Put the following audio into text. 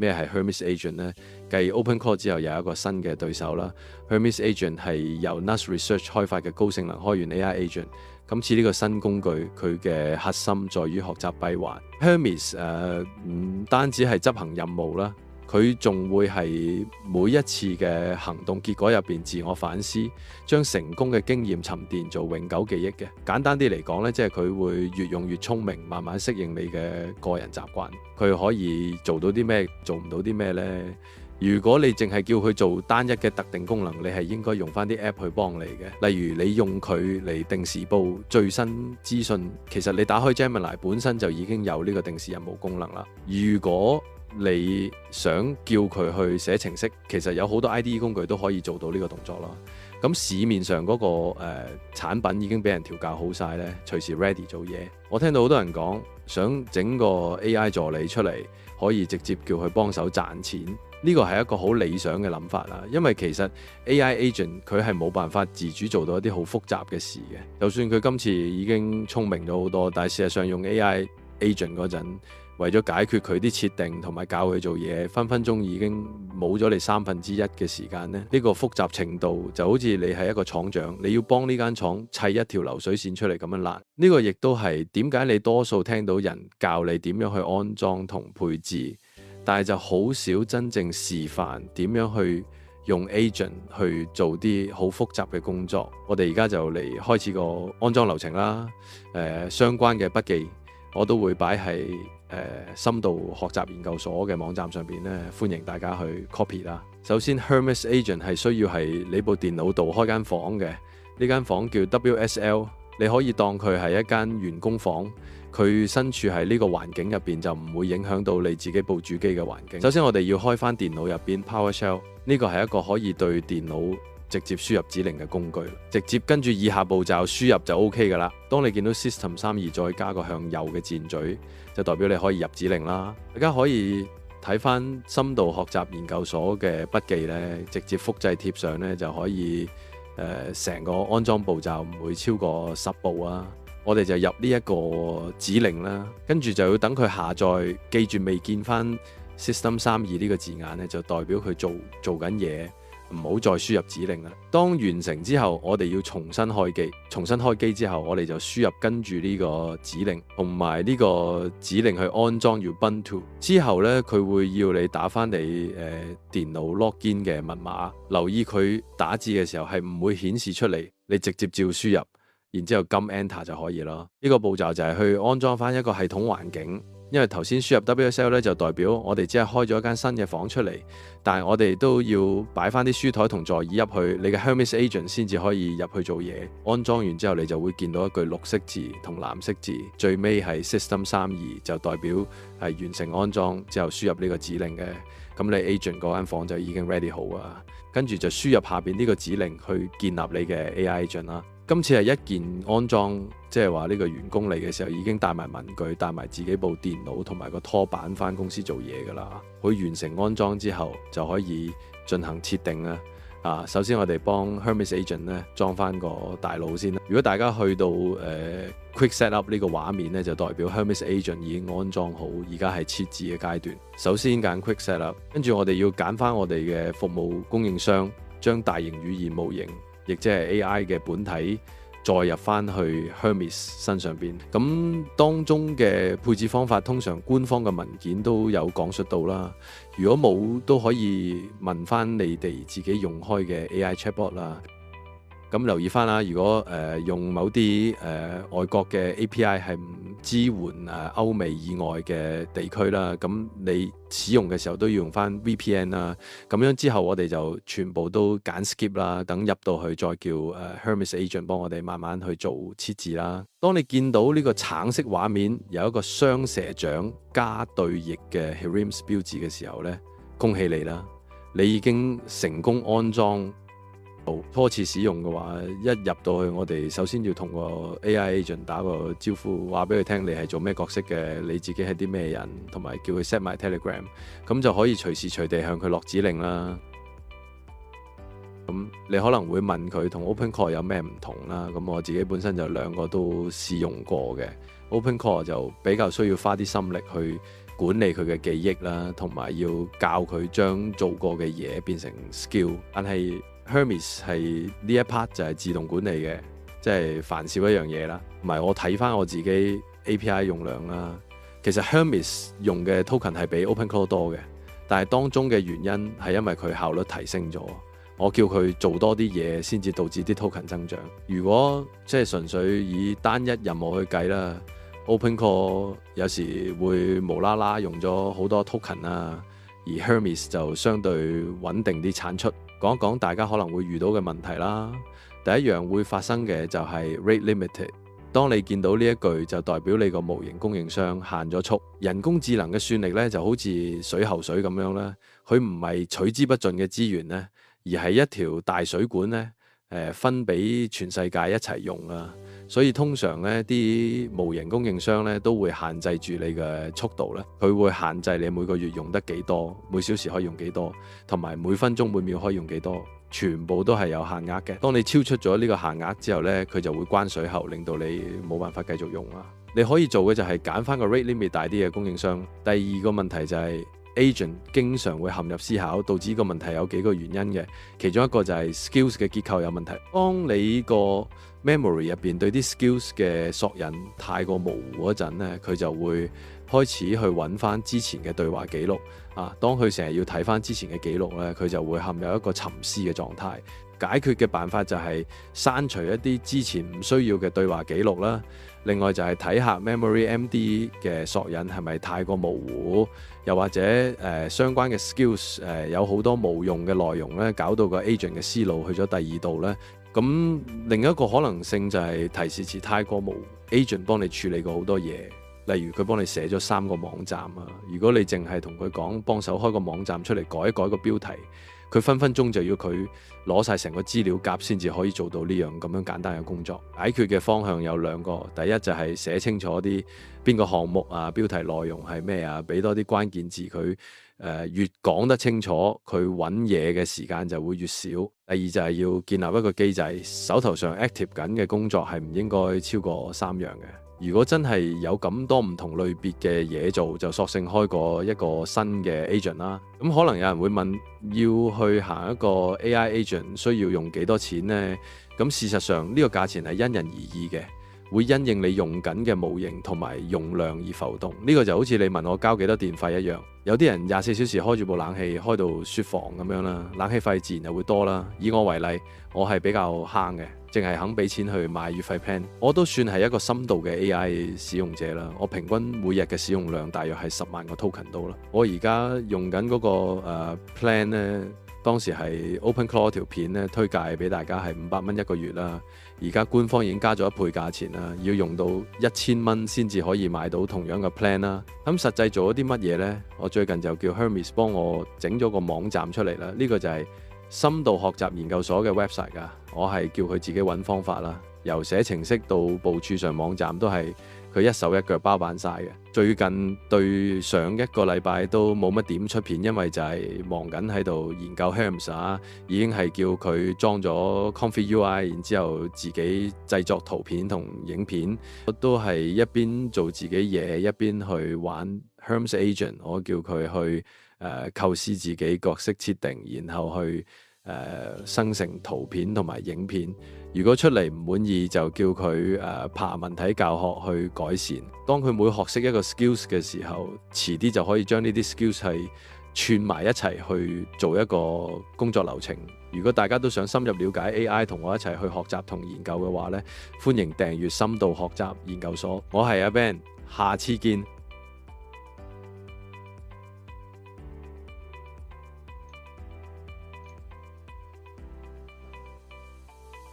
咩係 Hermes Agent 呢？繼 OpenCore 之後有一個新嘅對手啦。Hermes Agent 係由 NUS Research 開發嘅高性能開源 AI Agent。今次呢個新工具佢嘅核心在於學習閉環。Hermes 唔單止係執行任務啦，佢仲會係每一次嘅行動結果入邊自我反思，將成功嘅經驗沉澱做永久記憶嘅。簡單啲嚟講呢，即係佢會越用越聰明，慢慢適應你嘅個人習慣。佢可以做到啲咩，做唔到啲咩呢？如果你淨係叫佢做單一嘅特定功能，你係應該用翻啲 app 去幫你嘅。例如你用佢嚟定時報最新資訊，其實你打開 Gemini 本身就已經有呢個定時任務功能啦。如果你想叫佢去寫程式，其實有好多 IDE 工具都可以做到呢個動作咯。咁市面上嗰個產品已經俾人調教好晒咧，隨時 ready 做嘢。我聽到好多人講想整個 AI 助理出嚟，可以直接叫佢幫手賺錢。呢個係一個好理想嘅諗法啦，因為其實 AI agent 佢係冇辦法自主做到一啲好複雜嘅事嘅。就算佢今次已經聰明咗好多，但係事實上用 AI agent 嗰陣，為咗解決佢啲設定同埋教佢做嘢，分分鐘已經冇咗你1/3嘅時間呢。呢個複雜程度就好似你係一個廠長，你要幫呢間廠砌一條流水線出嚟咁樣難。呢個亦都係點解你多數聽到人教你點樣去安裝同配置，但係就好少真正示範點樣去用 agent 去做啲好複雜嘅工作。我哋而家就嚟開始個安裝流程啦。相關嘅筆記我都會擺喺深度學習研究所嘅網站上邊咧，歡迎大家去 copy 啦。首先 Hermes Agent 係需要係你部電腦度開間房嘅，呢間房叫 WSL， 你可以當佢係一間員工房。佢身處喺呢個環境入邊，就唔會影響到你自己部主機嘅環境。首先我哋要開翻電腦入邊 PowerShell， 呢個係一個可以對電腦直接輸入指令嘅工具，直接跟住以下步驟輸入就 OK 噶啦。當你見到 System32再加個向右嘅箭嘴，就代表你可以入指令啦。大家可以睇翻深度學習研究所嘅筆記呢，直接複製貼上呢，就可以成個安裝步驟唔會超過10步啊。我哋就入呢一個指令啦，跟住就要等佢下載，記住未見翻 System32呢個字眼呢，就代表佢做緊嘢，唔好再輸入指令啦。當完成之後，我哋要重新開機。重新開機之後，我哋就輸入跟住呢個指令同埋呢個指令去安裝 Ubuntu。之後呢，佢會要你打翻你電腦 login 嘅密碼。留意佢打字嘅時候係唔會顯示出嚟，你直接照輸入。然之後撳 Enter 就可以咯。呢個步驟就係去安裝翻一個系統環境，因為頭先輸入 WSL 咧就代表我哋只係開咗一間新嘅房出嚟，但係我哋都要擺翻啲書台同座椅入去，你嘅 Hermes Agent 先至可以入去做嘢。安裝完之後，你就會見到一句綠色字同藍色字，最尾係 System32，就代表係完成安裝之後輸入呢個指令嘅。咁你 Agent 嗰間房就已經 ready 好啊，跟住就輸入下邊呢個指令去建立你嘅 AI Agent 啦。今次係一鍵安裝，即係話呢個員工嚟嘅時候已經帶埋文具，帶埋自己部電腦同埋個拖板返公司做嘢㗎啦。佢完成安裝之後就可以進行設定啦。首先我哋幫 Hermes Agent 咧裝翻個大腦先啦。如果大家去到Quick Setup 呢個畫面咧，就代表 Hermes Agent 已經安裝好，而家係設置嘅階段。首先揀 Quick Setup， 跟住我哋要揀翻我哋嘅服務供應商，將大型語言模型，亦即係 AI 嘅本體再入翻去 Hermes 身上邊。咁當中嘅配置方法，通常官方嘅文件都有講述到啦。如果冇，都可以問翻你哋自己用開嘅 AI Chatbot 啦。咁留意翻啦，如果用某啲外國嘅 API 係唔支援歐美以外嘅地區啦，咁你使用嘅時候都要用翻 VPN 啦。咁樣之後我哋就全部都揀 skip 啦，等入到去再叫Hermes Agent 幫我哋慢慢去做設置啦。當你見到呢個橙色畫面有一個雙蛇掌加對翼嘅 Herims 標誌嘅時候呢，恭喜你啦，你已經成功安裝。初次使用嘅話，一入到去我哋首先要同個 AI Agent 打個招呼，話俾佢聽你係做咩角色嘅，你自己係啲咩人，同埋叫佢 set 埋 Telegram， 咁就可以隨時隨地向佢落指令啦。咁你可能會問佢同 OpenCore 有咩唔同啦，咁我自己本身就兩個都試用過嘅。OpenCore 就比較需要花啲心力去管理佢嘅記憶啦，同埋要教佢將做過嘅嘢變成 skill。但係 Hermes 係呢一 part 就係自動管理嘅，即係凡少一樣嘢啦。同埋我睇翻我自己 API 用量啦，其實 Hermes 用嘅 token 係比 OpenClaw 多嘅，但係當中嘅原因係因為佢效率提升咗。我叫佢做多啲嘢先至導致啲 token 增長。如果即係純粹以單一任務去計啦，OpenClaw 有時會無啦啦用咗好多 token 啊，而 Hermes 就相對穩定啲產出。講一講大家可能會遇到嘅問題啦。第一樣會發生嘅就係 rate limited。當你見到呢一句就代表你個模型供應商限咗速。人工智能嘅算力咧就好似水喉水咁樣啦，佢唔係取之不盡嘅資源咧，而係一條大水管咧，分俾全世界一齊用啊。所以通常咧啲模型供應商咧都會限制住你嘅速度咧，佢會限制你每個月用得幾多，每小時可以用幾多，同埋每分鐘每秒可以用幾多，全部都係有限額嘅。當你超出咗呢個限額之後咧，佢就會關水喉，令到你冇辦法繼續用啦。你可以做嘅就係揀翻個 rate limit 大啲嘅供應商。第二個問題就係agent 經常會陷入思考，導致個問題有幾個原因嘅。其中一個就係 skills 嘅結構有問題。當你個 memory 入邊對啲 skills 嘅索引太過模糊嗰陣咧，佢就會開始去揾翻之前嘅對話記錄啊。當佢成日要睇翻之前嘅記錄咧，佢就會陷入一個沉思嘅狀態。解決嘅辦法就係刪除一啲之前唔需要嘅對話記錄啦。另外就係睇下 memory MD 嘅索引係咪太過模糊，又或者相關嘅 skills 有好多冇用嘅內容咧，搞到個 agent 嘅思路去咗第二度咧。咁另一個可能性就係提示詞太過模糊， agent 幫你處理過好多嘢，例如佢幫你寫咗3個網站啊。如果你淨係同佢講幫手開個網站出嚟，改一改個標題，佢分分鐘就要佢攞晒成個資料夾先至可以做到呢樣咁樣簡單嘅工作。解決嘅方向有2個，第一就係寫清楚啲邊個項目啊，標題內容係咩啊，俾多啲關鍵字佢。越講得清楚，佢揾嘢嘅時間就會越少。第二就係要建立一個機制，手頭上 active 緊嘅工作係唔應該超過3樣嘅。如果真係有咁多唔同類別嘅嘢做，就索性開個一個新嘅 agent 啦。咁可能有人會問，要去行一個 AI agent 需要用幾多錢呢？咁事實上呢個價錢係因人而異嘅。會因應你用緊嘅模型同埋用量而浮動，呢個就好似你問我交幾多電費一樣。有啲人24小時開住部冷氣開到雪房咁樣啦，冷氣費自然就會多啦。以我為例，我係比較慳嘅，淨係肯俾錢去買月費 plan。我都算係一個深度嘅 AI 使用者啦。我平均每日嘅使用量大約係10萬個 token 到啦。我而家用緊嗰個plan呢，當時係 OpenClaw 條片咧推介俾大家係500蚊一個月啦，而家官方已經加咗1倍價錢啦，要用到1000蚊先至可以買到同樣嘅 plan 啦。咁實際做咗啲乜嘢呢？我最近就叫 Hermes 幫我整咗個網站出嚟啦。呢個就係深度學習研究所嘅 website 㗎。我係叫佢自己揾方法啦，由寫程式到部署上網站都係佢一手一腳包辦晒嘅。最近對上一個禮拜都冇乜點出片，因為就係忙緊喺度研究 Hermes 啊，已經係叫佢裝咗 Config UI， 然之後自己製作圖片同影片，我都係一邊做自己嘢一邊去玩 Hermes Agent。我叫佢去構思自己角色設定，然後去生成圖片同埋影片。如果出嚟唔滿意，就叫佢爬問題教學去改善。當佢每學識一個 skills 嘅時候，遲啲就可以將呢啲 skills 係串埋一齊去做一個工作流程。如果大家都想深入了解 AI 同我一齊去學習同研究嘅話呢，歡迎訂閱深度學習研究所。我係阿 Ben，下次見。